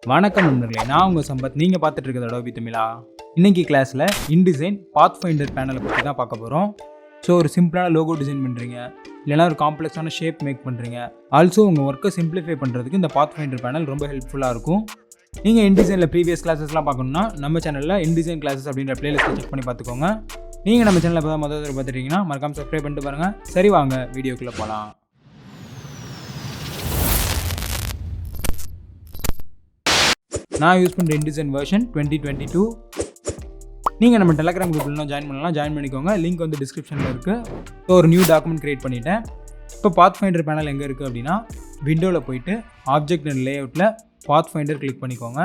வணக்கம் நண்பர்களே, நான் உங்கள் சம்பத். நீங்கள் பார்த்துட்டு இருக்கிறது Adobe தமிழா. இன்னைக்கு கிளாஸில் இன்டிசைன் பாத்ஃபைண்டர் பேனலை பற்றி தான் பார்க்க போகிறோம். ஸோ ஒரு சிம்பிளான லோகோ டிசைன் பண்ணுறீங்க, இல்லைனா ஒரு காம்ப்ளெக்ஸான ஷேப் மேக் பண்ணுறீங்க. ஆல்சோ உங்கள் ஒர்க்கை சிம்பிளிஃபை பண்ணுறதுக்கு இந்த பாத்ஃபைண்டர் பேனல் ரொம்ப ஹெல்ப்ஃபுல்லாக இருக்கும். நீங்கள் இன்டிசைனில் ப்ரீவியஸ் கிளாஸஸ்லாம் பார்க்கணுன்னா நம்ம சேனலில் இன்டிசைன் கிளாஸஸ் அப்படின்ற பிளேலிஸ்ட்டை செக் பண்ணி பார்த்துக்கோங்க. நீங்கள் நம்ம சேனலில் இப்போ முதல் பார்த்துட்டீங்கன்னா மறக்காமல் சப்ஸ்கிரைப் பண்ணிட்டு பாருங்கள். சரி, வாங்க வீடியோக்குள்ளே போகலாம். நான் யூஸ் பண்ணுற இன்டிசைன் வெர்ஷன் 2022. நீங்கள் நம்ம டெலகிராம் குரூப்லாம் ஜாயின் பண்ணிக்கோங்க. லிங்க் வந்து டிஸ்கிரிப்ஷனில் இருக்குது. ஸோ ஒரு நியூ டாக்குமெண்ட் க்ரியேட் பண்ணிவிட்டேன். இப்போ பாத்ஃபைண்டர் பேனல் எங்கே இருக்குது அப்படின்னா, விண்டோவில் போயிட்டு ஆப்ஜெக்ட் அண்ட் லேஅவுட்டில் பாத்ஃபைண்டர் கிளிக் பண்ணிக்கோங்க.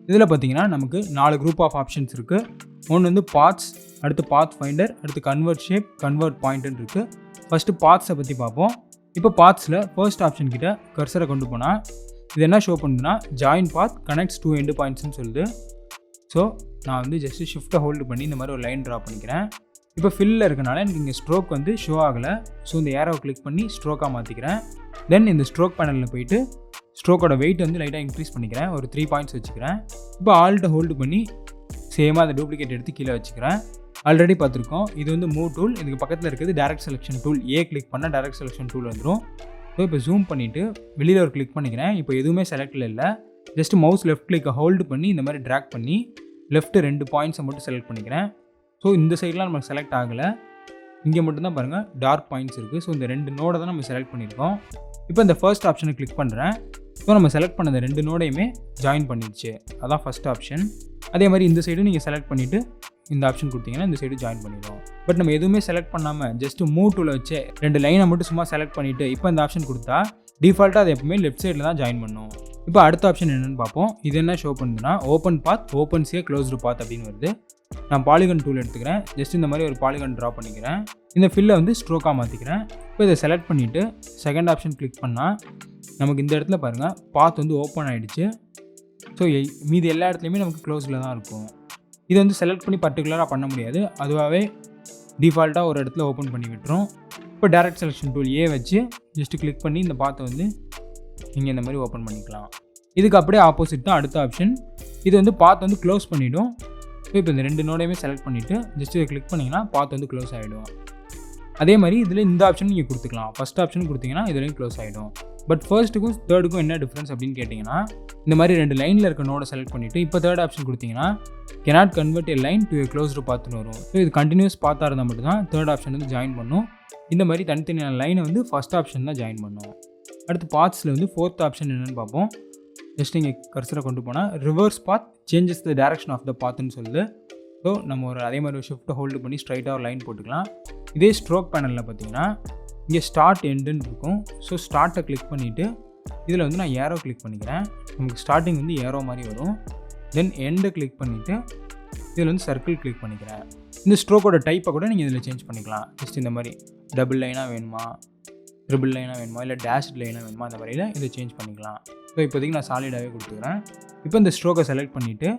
இதில் பார்த்தீங்கன்னா நமக்கு 4 குரூப் ஆஃப் ஆப்ஷன்ஸ் இருக்குது. ஒன்று வந்து பாத்ஸ், அடுத்து பாத்ஃபைண்டர், அடுத்து கன்வெர்ட் ஷேப், கன்வெர்ட் பாயிண்ட்னு இருக்குது. ஃபஸ்ட்டு பாத்ஸை பற்றி பார்ப்போம். இப்போ பாத்ஸில் ஃபர்ஸ்ட் ஆப்ஷன் கிட்ட கர்சரை கொண்டு போனால் இது என்ன ஷோ பண்ணுதுன்னா, ஜாயின் பாத் கனெக்ட்ஸ் 2 எண்டு பாயிண்ட்ஸ்னு சொல்லுது. ஸோ நான் வந்து ஜஸ்ட்டு ஷிஃப்ட்டை ஹோல்டு பண்ணி இந்த மாதிரி ஒரு லைன் ட்ரா பண்ணிக்கிறேன். இப்போ ஃபில்லில் இருக்கனால எனக்கு இங்கே ஸ்ட்ரோக் வந்து ஷோ ஆகலை. ஸோ இந்த ஏரோவை கிளிக் பண்ணி ஸ்ட்ரோக்காக மாற்றிக்கிறேன். தென் இந்த ஸ்ட்ரோக் பேனலில் போயிட்டு ஸ்ட்ரோக்கோட வெயிட் வந்து லைட்டாக இன்க்ரீஸ் பண்ணிக்கிறேன். ஒரு 3 பாயிண்ட்ஸ் வச்சுக்கிறேன். இப்போ ஆல்ட்டை ஹோல்டு பண்ணி சேமாக அதை டூப்ளிகேட் எடுத்து கீழே வச்சுக்கிறேன். ஆல்ரெடி பார்த்துருக்கோம். இது வந்து மூவ் டூல். இதுக்கு பக்கத்தில் இருக்குது டேரக்ட் செலெக்ஷன் டூல். கிளிக் பண்ணால் டேரக்ட் செலெக்ஷன் டூல் வந்துடும். ஸோ இப்போ ஜூம் பண்ணிவிட்டு வெளியில் ஒரு கிளிக் பண்ணிக்கிறேன். இப்போ எதுவுமே செலக்டில் இல்லை. ஜஸ்ட் மவுஸ் லெஃப்ட் கிளிக்கை ஹோல்டு பண்ணி இந்த மாதிரி ட்ராக் பண்ணி லெஃப்ட்டு 2 பாயிண்ட்ஸை மட்டும் செலக்ட் பண்ணிக்கிறேன். ஸோ இந்த சைட்லாம் நமக்கு செலக்ட் ஆகலை. இங்கே மட்டும்தான் பாருங்கள் டார்க் பாயிண்ட்ஸ் இருக்குது. ஸோ இந்த 2 நோடை தான் நம்ம செலக்ட் பண்ணியிருக்கோம். இப்போ இந்த ஃபர்ஸ்ட் ஆப்ஷனை கிளிக் பண்ணுறேன். ஸோ நம்ம செலக்ட் பண்ண இந்த 2 நோடையுமே ஜாயின் பண்ணிடுச்சு. அதான் ஃபஸ்ட் ஆப்ஷன். அதே மாதிரி இந்த சைடு நீங்கள் செலக்ட் பண்ணிவிட்டு இந்த ஆப்ஷன் கொடுத்தீங்கன்னா இந்த சைடு ஜாயின் பண்ணிடுவோம். பட் நம்ம எதுவுமே செலக்ட் பண்ணாமல் ஜஸ்ட் மூவ் டூலை வச்சு 2 லைனை மட்டும் சும்மா செலக்ட் பண்ணிவிட்டு இப்போ இந்த ஆப்ஷன் கொடுத்தா டிஃபால்ட்டாக அது எப்பவுமே லெஃப்ட் சைடில் தான் ஜாயின் பண்ணும். இப்போ அடுத்த ஆப்ஷன் என்னென்னு பார்ப்போம். இது என்ன ஷோ பண்ணுதுன்னா, ஓப்பன் பாத், ஓப்பன்ஸ் ஏ க்ளோஸ்டு பாத் அப்படின்னு வருது. நான் பாலிகன் டூல் எடுத்துக்கிறேன். ஜஸ்ட் இந்த மாதிரி ஒரு பாலிகன் ட்ரா பண்ணிக்கிறேன். இந்த ஃபில்லை வந்து ஸ்ட்ரோக்காக மாற்றிக்கிறேன். இப்போ இதை செலக்ட் பண்ணிவிட்டு செகண்ட் ஆப்ஷன் கிளிக் பண்ணால் நமக்கு இந்த இடத்துல பாருங்கள் பாத் வந்து ஓப்பன் ஆகிடுச்சு. ஸோ மீதி எல்லா இடத்துலையுமே நமக்கு க்ளோஸில் தான் இருக்கும். இதை வந்து செலக்ட் பண்ணி பர்டிகுலராக பண்ண முடியாது. அதுவாகவே டிஃபால்ட்டாக ஒரு இடத்துல ஓப்பன் பண்ணி விட்டுரும். இப்போ டேரக்ட் செலெக்ஷன் டூல் வச்சு ஜஸ்ட்டு கிளிக் பண்ணி இந்த பாத்தை வந்து நீங்கள் இந்த மாதிரி ஓப்பன் பண்ணிக்கலாம். இதுக்கு அப்படியே ஆப்போசிட் தான் அடுத்த ஆப்ஷன். இது வந்து பாத் வந்து க்ளோஸ் பண்ணிவிடும். ஸோ இப்போ இந்த 2 நோடையுமே செலக்ட் பண்ணிவிட்டு ஜஸ்ட் இதை கிளிக் பண்ணிங்கன்னா பாத் வந்து க்ளோஸ் ஆகிடும். அதே மாதிரி இதில் இந்த ஆப்ஷன் நீங்கள் கொடுத்துக்கலாம். ஃபஸ்ட் ஆப்ஷன் கொடுத்தீங்கன்னா இதுலேயும் க்ளோஸ் ஆகிடும். பட் ஃபர்ஸ்ட்டுக்கும் தேர்டுக்கும் என்ன டிஃப்ரென்ஸ் அப்படின்னு கேட்டிங்கன்னா, இந்த மாதிரி 2 லைனில் இருக்க நோடை செலக்ட் பண்ணிவிட்டு இப்போ தேர்ட் ஆப்ஷன் கொடுத்தீங்கன்னா cannot convert a line to a closed pathன்னு வரும். ஸோ இது கண்டினியூஸ் பாத்தாக இருந்தால் மட்டும்தான் தேர்ட் ஆப்ஷன் வந்து ஜாயின் பண்ணும். இந்த மாதிரி தனித்தனியான லைனை வந்து ஃபஸ்ட் ஆப்ஷன் தான் ஜாயின் பண்ணும். அடுத்து பாத்ஸில் வந்து ஃபோர்த் ஆப்ஷன் என்னென்னு பார்ப்போம். ஜஸ்ட் இங்கே கர்சரை கொண்டு போனால் reverse path changes the direction of the பாத்ன்னு சொல்லுது. ஸோ நம்ம அதே மாதிரி ஒரு ஷிஃப்ட்டை ஹோல்டு பண்ணி ஸ்ட்ரைட்டாக ஒரு லைன் போட்டுக்கலாம். இதே ஸ்ட்ரோக் பேனலில் பார்த்தீங்கன்னா இங்கே ஸ்டார்ட் எண்டுன்னு இருக்கும். ஸோ ஸ்டார்ட்டை கிளிக் பண்ணிவிட்டு இதில் வந்து நான் ஏரோ கிளிக் பண்ணிக்கிறேன். நமக்கு ஸ்டார்டிங் வந்து ஏரோ மாதிரி வரும். தென் எண்டை கிளிக் பண்ணிவிட்டு இதில் வந்து சர்க்கிள் கிளிக் பண்ணிக்கிறேன். இந்த ஸ்ட்ரோக்கோட டைப்பை கூட நீங்கள் இதில் சேஞ்ச் பண்ணிக்கலாம். ஜஸ்ட் இந்த மாதிரி டபுள் லைனாக வேணுமா, ட்ரிபிள் லைனாக வேணுமா, இல்லை டேஷ்ட் லைனாக வேணுமா, அந்த மாதிரியில் இதை சேஞ்ச் பண்ணிக்கலாம். ஸோ இப்போதைக்கு நான் சாலிடாகவே கொடுத்துக்கிறேன். இப்போ இந்த ஸ்ட்ரோக்கை செலக்ட் பண்ணிவிட்டு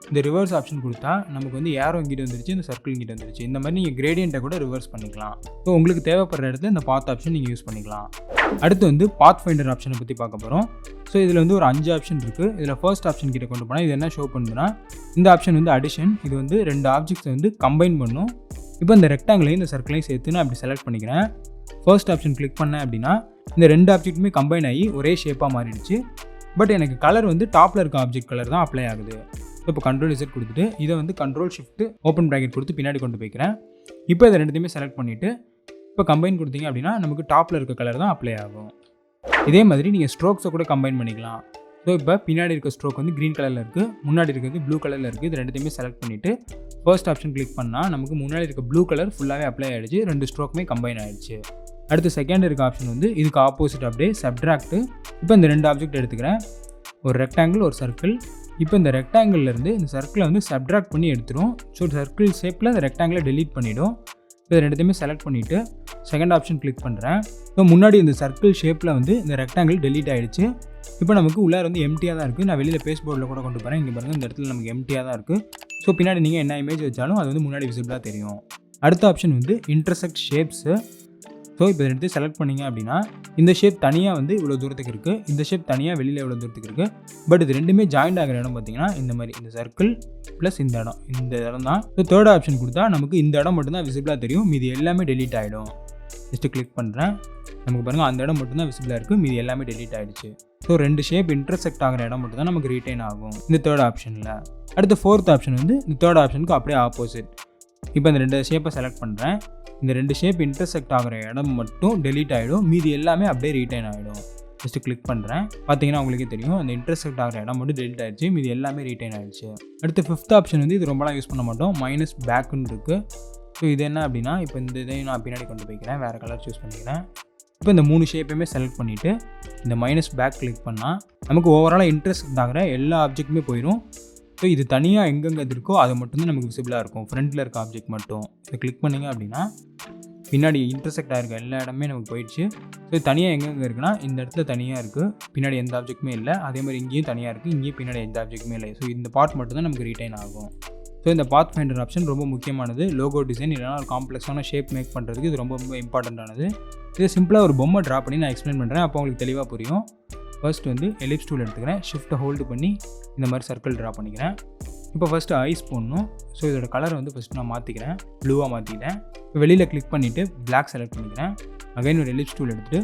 இந்த ரிவர்ஸ் ஆப்ஷன் கொடுத்தா நமக்கு வந்து ஏரோ இங்கிட்ட வந்துருச்சு, இந்த சர்க்கிள் இங்கிட்ட வந்துருச்சு. இந்த மாதிரி நீங்கள் கிரேடியண்ட்டை கூட ரிவர்ஸ் பண்ணிக்கலாம். ஸோ உங்களுக்கு தேவைப்படுற இடத்துல இந்த பாத் ஆப்ஷன் நீங்கள் யூஸ் பண்ணிக்கலாம். அடுத்து வந்து பாத்ஃபைண்டர் ஆப்ஷனை பற்றி பார்க்க போகிறோம். ஸோ இதில் வந்து ஒரு 5 ஆப்ஷன் இருக்குது. இதில் ஃபர்ஸ்ட் ஆப்ஷன் கிட்ட கொண்டு போனால் இது என்ன ஷோ பண்ணுதுன்னா, இந்த ஆப்ஷன் வந்து அடிஷன். இது வந்து 2 ஆப்ஜெக்ட்ஸை வந்து கம்பைன் பண்ணும். இப்போ இந்த ரெக்டாங்கிளையும் இந்த சர்க்கிளையும் சேர்த்து நான் அப்படி செலக்ட் பண்ணிக்கிறேன். ஃபர்ஸ்ட் ஆப்ஷன் கிளிக் பண்ணேன் அப்படின்னா இந்த 2 ஆப்ஜெக்ட்டுமே கம்பைன் ஆகி ஒரே ஷேப்பாக மாறிடுச்சு. பட் எனக்கு கலர் வந்து டாப்பில் இருக்க ஆப்ஜெக்ட் கலர் தான் அப்ளை ஆகுது. இப்போ கண்ட்ரோல் Z கொடுத்துட்டு இதை வந்து கண்ட்ரோல் ஷிஃப்ட் ஓப்பன் ப்ராக்கெட் கொடுத்து பின்னாடி கொண்டு போய்க்கிறேன். இப்போ இதை 2த்தையுமே செலக்ட் பண்ணிவிட்டு இப்போ கம்பைன் கொடுத்தீங்க அப்படின்னா நமக்கு டாப்பில் இருக்க கலர் தான் அப்ளை ஆகும். இதே மாதிரி நீங்கள் ஸ்ட்ரோக்ஸை கூட கம்பைன் பண்ணிக்கலாம். ஸோ இப்போ பின்னாடி இருக்க ஸ்ட்ரோக் வந்து க்ரீன் கலரில் இருக்குது, முன்னாடி இருக்கிறது ப்ளூ கலரில் இருக்குது. இது 2த்தையுமே செலக்ட் பண்ணிவிட்டு ஃபர்ஸ்ட் ஆப்ஷன் கிளிக் பண்ணால் நமக்கு முன்னாடி இருக்க ப்ளூ கலர் ஃபுல்லாகவே அப்ளை ஆகிடுச்சு. 2 ஸ்ட்ரோக்குமே கம்பைன் ஆகிடுச்சு. அடுத்து செகண்ட் இருக்க ஆப்ஷன் வந்து இதுக்கு ஆப்போசிட் அப்படியே சப்ட்ராக்ட். இப்போ இந்த 2 ஆப்ஜெக்ட் எடுத்துக்கிறேன். ஒரு ரெக்டாங்கிள், ஒரு சர்க்கிள். இப்போ இந்த ரெக்டாங்கிள்லேருந்து இந்த சர்க்கிளை வந்து சப்ட்ராக்ட் பண்ணி எடுத்துரும். ஸோ சர்க்கிள் ஷேப்பில் இந்த ரெக்டாங்கிளை டெலீட் பண்ணிவிடும். இப்போ 2த்தையுமே செலக்ட் பண்ணிவிட்டு செகண்ட் ஆப்ஷன் கிளிக் பண்ணுறேன். ஸோ முன்னாடி இந்த சர்க்கிள் ஷேப்பில் வந்து இந்த ரெக்டாங்கிள் டெலீட் ஆகிடுச்சு. இப்போ நமக்கு உள்ளார வந்து எம்டியாக தான் இருக்குது. நான் வெளியில் பேஸ் போர்டில் கூட கொண்டு போகிறேன். இங்கே பாருங்கள், இந்த இடத்துல நமக்கு எம்டியாக தான் இருக்குது. ஸோ பின்னாடி நீங்கள் என்ன இமேஜ் வச்சாலும் அது வந்து முன்னாடி விசிபிளாக தெரியும். அடுத்த ஆப்ஷன் வந்து இன்டர்செக்ட் ஷேப்ஸு. ஸோ இப்போ இதை எடுத்து செலக்ட் பண்ணிங்க அப்படின்னா இந்த ஷேப் தனியாக வந்து இவ்வளோ தூரத்துக்கு இருக்குது, இந்த ஷேப் தனியாக வெளியில் இவ்வளோ தூரத்துக்கு இருக்குது. பட் இது ரெண்டுமே ஜாயிண்ட் ஆகிற இடம் பார்த்தீங்கன்னா இந்த மாதிரி இந்த சர்க்கிள் ப்ளஸ் இந்த இடம் தான். ஸோ தேர்ட் ஆப்ஷன் கொடுத்தா நமக்கு இந்த இடம் மட்டும்தான் விசிபிளாக தெரியும், மீதி எல்லாமே டெலீட் ஆகிடும். ஜஸ்ட்டு கிளிக் பண்ணுறேன், நமக்கு பாருங்கள் அந்த இடம் மட்டும்தான் விசிபிளாக இருக்குது, மீதி எல்லாமே டெலீட் ஆகிடுச்சு. ஸோ 2 ஷேப் இன்டர்செக்ட் ஆகிற இடம் மட்டும் தான் நமக்கு ரீட்டைன் ஆகும் இந்த தேர்ட் ஆப்ஷனில். அடுத்த ஃபோர்த் ஆப்ஷன் வந்து இந்த தேர்ட் ஆப்ஷனுக்கு அப்படியே ஆப்போசிட். இப்போ இந்த 2 ஷேப்பை செலக்ட் பண்ணுறேன், இந்த 2 ஷேப் இன்டர்செக்ட் ஆகிற இடம் மட்டும் டெலீட் ஆகிடும், மீதி எல்லாமே அப்படியே ரீட்டைன் ஆகிடும். ஜஸ்ட்டு கிளிக் பண்ணுறேன், பார்த்தீங்கன்னா உங்களுக்கே தெரியும் அந்த இன்டர்செக்ட் ஆகிற இடம் மட்டும் டெலீட் ஆகிடுச்சு, மீதி எல்லாமே ரீட்டைன் ஆகிடுச்சு. அடுத்து ஃபிஃப்த் ஆப்ஷன் வந்து இது ரொம்பலாம் யூஸ் பண்ண மாட்டோம், மைனஸ் பேக்குன்னு இருக்குது. ஸோ இது என்ன அப்படின்னா இப்போ இந்த இதையும் நான் பின்னாடி கொண்டு போய்க்கிறேன், வேறு கலர் சூஸ் பண்ணிக்கிறேன். இப்போ இந்த 3 ஷேப்பையுமே செலக்ட் பண்ணிவிட்டு இந்த மைனஸ் பேக் கிளிக் பண்ணால் நமக்கு ஓவராலாக இன்ட்ரெஸ்ட் ஆகிற எல்லா ஆப்ஜெக்ட்டுமே போயிடும். ஸோ இது தனியாக எங்கெங்கே இருக்கோ அது மட்டும்தான் நமக்கு விசிபிளாக இருக்கும், ஃப்ரண்ட்டில் இருக்க ஆப்ஜெக்ட் மட்டும். இதை கிளிக் பண்ணிங்க அப்படின்னா பின்னாடி இன்டர்செக்ட் ஆகிருக்க எல்லா இடமே நமக்கு போயிடுச்சு. ஸோ தனியாக எங்கெங்கே இருக்குன்னா இந்த இடத்துல தனியாக இருக்குது, பின்னாடி எந்த ஆப்ஜெக்ட்டுமே இல்லை. அதே மாதிரி இங்கேயும் தனியாக இருக்குது, இங்கேயும் பின்னாடி எந்த ஆப்ஜெக்ட்டுமே இல்லை. ஸோ இந்த பார்ட் மட்டும்தான் நமக்கு ரீட்டைன் ஆகும். ஸோ இந்த Pathfinder ஆப்ஷன் ரொம்ப முக்கியமானது. லோகோ டிசைன் இல்லைனா ஒரு காம்ப்ளெக்ஸான ஷேப் மேக் பண்ணுறதுக்கு இது ரொம்ப ரொம்ப இம்பார்ட்டண்ட்டானது. இதை சிம்பிளாக ஒரு பொம்மை ட்ரா பண்ணி நான் எக்ஸ்பிளைன் பண்ணுறேன், அப்போ உங்களுக்கு தெளிவாக புரியும். ஃபர்ஸ்ட் வந்து எலிப்ஸ் டூல் எடுத்துக்கிறேன், ஷிஃப்ட்டை ஹோல்டு பண்ணி இந்த மாதிரி சர்க்கிள் ட்ரா பண்ணிக்கிறேன். இப்போ ஃபஸ்ட்டு ஐஸ் போடணும். ஸோ இதோட கலர் வந்து ஃபஸ்ட்டு நான் மாற்றிக்கிறேன், ப்ளூவாக மாற்றிக்கிறேன். இப்போ வெளியில் கிளிக் பண்ணிவிட்டு பிளாக் செலக்ட் பண்ணிக்கிறேன். அகைன் ஒரு எலிப்ஸ் டூல் எடுத்துகிட்டு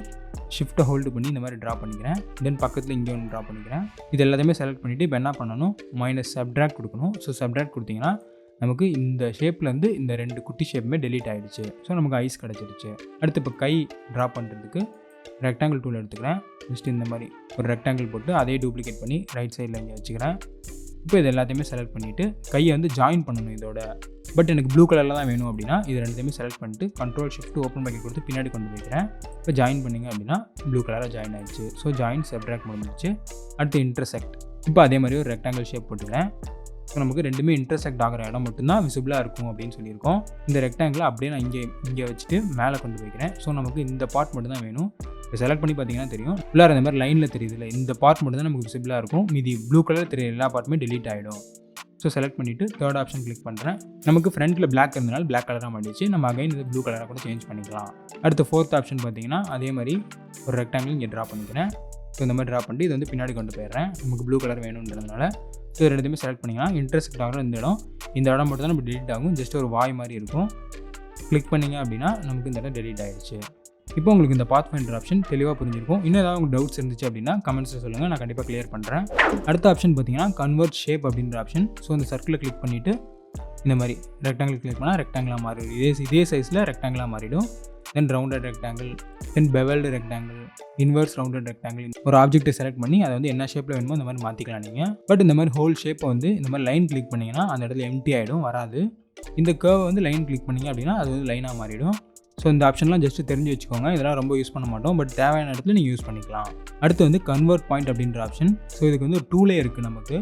ஷிஃப்ட்டை ஹோல்டு பண்ணி இந்த மாதிரி ட்ரா பண்ணிக்கிறேன். தென் பக்கத்தில் இங்கே ஒன்று ட்ரா பண்ணிக்கிறேன். இது எல்லாத்தையுமே செலக்ட் பண்ணிவிட்டு இப்போ என்ன பண்ணணும், மைனஸ் சப்ட்ராக்ட் கொடுக்கணும். ஸோ சப்ட்ராக்ட் கொடுத்தீங்கன்னா நமக்கு இந்த ஷேப்லேருந்து இந்த 2 குட்டி ஷேப்புமே டெலீட் ஆகிடுச்சு. ஸோ நமக்கு ஐஸ் கிடச்சிடுச்சு. அடுத்து இப்போ கை ட்ரா பண்ணுறதுக்கு ரெக்டாங்கிள் டூல் எடுத்துக்கிறேன். ஜஸ்ட் இந்த மாதிரி ஒரு ரெக்டாங்கிள் போட்டு அதே டூப்ளிகேட் பண்ணி ரைட் சைடில் இங்கே வச்சுக்கிறேன். இப்போ இது எல்லாத்தையுமே செலக்ட் பண்ணிவிட்டு கையை வந்து ஜாயின் பண்ணணும் இதோட. பட் எனக்கு ப்ளூ கலரில் தான் வேணும் அப்படின்னா இது ரெண்டுத்தையுமே செலக்ட் பண்ணிட்டு கண்ட்ரோல் ஷிஃப்ட் ஓப்பன் பண்ணி கொடுத்து பின்னாடி கொண்டு போய்க்கிறேன். இப்போ ஜாயின் பண்ணிங்க அப்படின்னா ப்ளூ கலராக ஜாயின் ஆகிடுச்சு. ஸோ ஜாயின் சப்ட்ராக்ட் முடிஞ்சிச்சு. அடுத்து இன்டர்செக்ட். இப்போ அதே மாதிரி ஒரு ரெக்டாங்கிள் ஷேப் போட்டுக்கிறேன். ஸோ நமக்கு ரெண்டுமே இன்டர்செக்ட் ஆகிற இடம் மட்டும்தான் விசிபிளாக இருக்கும் அப்படின்னு சொல்லியிருக்கோம். இந்த ரெக்டாங்கிளை அப்படியே நான் இங்கே வச்சுட்டு மேலே கொண்டு போய்க்கிறேன். ஸோ நமக்கு இந்த பார்ட் மட்டும் தான் வேணும். இப்போ செலக்ட் பண்ணி பார்த்தீங்கன்னா தெரியும், ஃபுல்லாக இந்த மாதிரி லைனில் தெரியுது இல்லை, இந்த பார்ட் மட்டும் தான் நமக்கு விசிபிளாக இருக்கும், மீதி ப்ளூ கலர் தெரிய எல்லா பார்ட்டுமே டெலீட் ஆகிடும். ஸோ செலக்ட் பண்ணிவிட்டு தேர்ட் ஆப்ஷன் கிளிக் பண்ணுறேன். நமக்கு ஃப்ரண்ட்டில் பிளாக் இருந்தனால பிளாக் கலராக மாட்டிச்சு, நம்ம அகைன் இது ப்ளூ கலராக கூட சேஞ்ச் பண்ணிக்கலாம். அடுத்து ஃபோர்த் ஆப்ஷன் பார்த்தீங்கன்னா அதே மாதிரி ஒரு ரெக்டாங்கிள் இங்கே ட்ரா பண்ணிக்கிறேன். ஸோ இந்த மாதிரி ட்ரா பண்ணிட்டு இது வந்து பின்னாடி கொண்டு போயிடுறேன், நமக்கு ப்ளூ கலர் வேணுன்றதுனால. ஸோ ரெண்டுத்தையுமே செலக்ட் பண்ணிங்கன்னா இன்டர்செக்ட் ஆகிற இந்த இடம் மட்டும் தான் நம்ம டெலீட் ஆகும். ஜஸ்ட் ஒரு வாய் மாதிரி இருக்கும். கிளிக் பண்ணிங்க அப்படின்னா நமக்கு இந்த இடம் டெலீட் ஆகிடுச்சு. இப்போ உங்களுக்கு இந்த Pathfinder ஆப்ஷன் தெளிவாக புரிஞ்சிருக்கும். இன்னும் ஏதாவது உங்களுக்கு டவுட்ஸ் இருந்துச்சு அப்படின்னா கமெண்ட்ஸில் சொல்லுங்கள், நான் கண்டிப்பாக கிளியர் பண்ணுறேன். அடுத்த ஆப்ஷன் பார்த்தீங்கன்னா கன்வெர்ட் ஷேப் அப்படின்ற ஆப்ஷன். ஸோ இந்த சர்க்கிளை கிளிக் பண்ணிவிட்டு இந்த மாதிரி ரெக்டாங்கிள் கிளிக் பண்ணால் ரெக்டாங்கிளாக மாறிடும். இதே சைஸில் ரெக்டாங்கிளாக மாறிடும். தென் ரவுண்டட் ரெக்டாங்கிள், தென் பெவல்டு ரெக்டாங்கிள், இன்வெர்ஸ் ரவுண்டட் ரெக்டாங்கிள். ஒரு ஆப்ஜெக்ட்டை செலக்ட் பண்ணி அதை வந்து என்ன ஷேப்பில் வேணுமோ இந்த மாதிரி மாற்றிக்கலாம் நீங்கள். பட் இந்த மாதிரி ஹோல் ஷேப்பை வந்து இந்த மாதிரி லைன் கிளிக் பண்ணிங்கன்னா அந்த இடத்துல எம்டி ஆகிடும், வராது. இந்த கர்வை வந்து லைன் கிளிக் பண்ணிங்க அப்படின்னா அது வந்து லைனாக மாறிடும். ஸோ இந்த ஆப்ஷன்லாம் ஜஸ்ட்டு தெரிஞ்சு வச்சுக்கோங்க, இதெல்லாம் ரொம்ப யூஸ் பண்ண மாட்டோம், பட் தேவையான இடத்துல நீங்கள் யூஸ் பண்ணிக்கலாம். அடுத்து வந்து கன்வெர்ட் பாயிண்ட் அப்படின்ற ஆப்ஷன். ஸோ இதுக்கு வந்து ஒரு டூலே இருக்குது நமக்கு.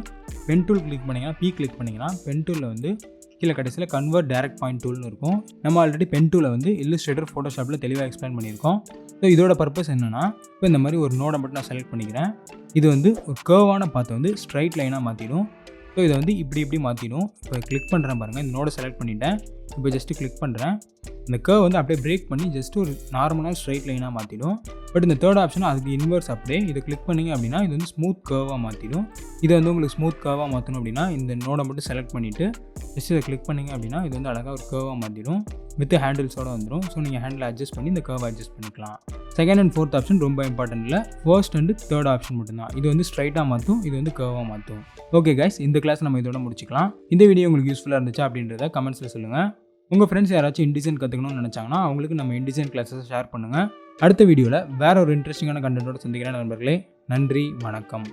பென் டூல் கிளிக் பண்ணிங்கன்னா கிளிக் பண்ணிங்கன்னா பென் டூலில் வந்து கீழே கடைசியில் கன்வெர்ட் டைரக்ட் பாயிண்ட் டூல்னு இருக்கும். நம்ம ஆல்ரெடி பென் டூலை வந்து Illustrator ஃபோட்டோஷாப்பில் தெளிவாக எக்ஸ்பிளைன் பண்ணியிருக்கோம். ஸோ இதோட பர்பஸ் என்னென்னா, இப்போ இந்த மாதிரி ஒரு நோடை மட்டும் நான் செலக்ட் பண்ணிக்கிறேன். இது வந்து ஒரு கர்வான பாத்தை வந்து ஸ்ட்ரைட் லைனாக மாற்றிடும். ஸோ இதை வந்து இப்படி மாற்றிடும். இப்போ கிளிக் பண்ணுறேன் பாருங்கள், இந்த நோடை செலக்ட் பண்ணிவிட்டேன். இப்போ ஜஸ்ட்டு கிளிக் பண்ணுறேன், இந்த கர்வ் வந்து அப்படியே பிரேக் பண்ணி ஜஸ்ட் ஒரு நார்மலாக ஸ்ட்ரைட் லைனாக மாற்றிடும். பட் இந்த தேர்ட் ஆப்ஷன் அதுக்கு இன்வெர்ஸ் அப்படியே இதை கிளிக் பண்ணிங்க அப்படின்னா இது வந்து ஸ்மூத் கர்வாக மாற்றிடும். இதை வந்து உங்களுக்கு ஸ்மூத் கர்வாக மாற்றணும் அப்படின்னா இந்த நோடை மட்டும் செலக்ட் பண்ணிவிட்டு ஜஸ்ட் இதை கிளிக் பண்ணிங்க அப்படின்னா இது வந்து அழகாக ஒரு கர்வாக மாற்றிடும். வித் ஹேண்டில்ஸோடு வந்துடும். ஸோ நீங்கள் ஹேண்டில் அட்ஜஸ்ட் பண்ணி இந்த கர்வை அட்ஜஸ்ட் பண்ணிக்கலாம். செகண்ட் அண்ட் ஃபோர்த் ஆப்ஷன் ரொம்ப இம்பார்ட்டன்ட் இல்லை, ஃபர்ஸ்ட் அண்ட் தேர்ட் ஆப்ஷன் மட்டும்தான். இது வந்து ஸ்ட்ரைட்டாக மாற்றும், இது வந்து கர்வாக மாற்றும். ஓகே கைஸ், இந்த கிளாஸ் நம்ம இதோட முடிச்சிக்கலாம். இந்த வீடியோ உங்களுக்கு யூஸ்ஃபுல்லாக இருந்துச்சா அப்படின்றத கமெண்ட்ஸில் சொல்லுங்கள். உங்கள் ஃப்ரெண்ட்ஸ் யாராச்சும் இன்டிசைன் கற்றுக்கணும்னு நினச்சாங்கன்னா அவங்களுக்கு நம்ம இன்டிசைன் கிளாஸஸ் ஷேர் பண்ணுங்கள். அடுத்த வீடியோவில் வேற ஒரு இன்ட்ரெஸ்டிங்கான கண்டென்ட்டோட சந்திக்கிறேன் நண்பர்களே. நன்றி, வணக்கம்.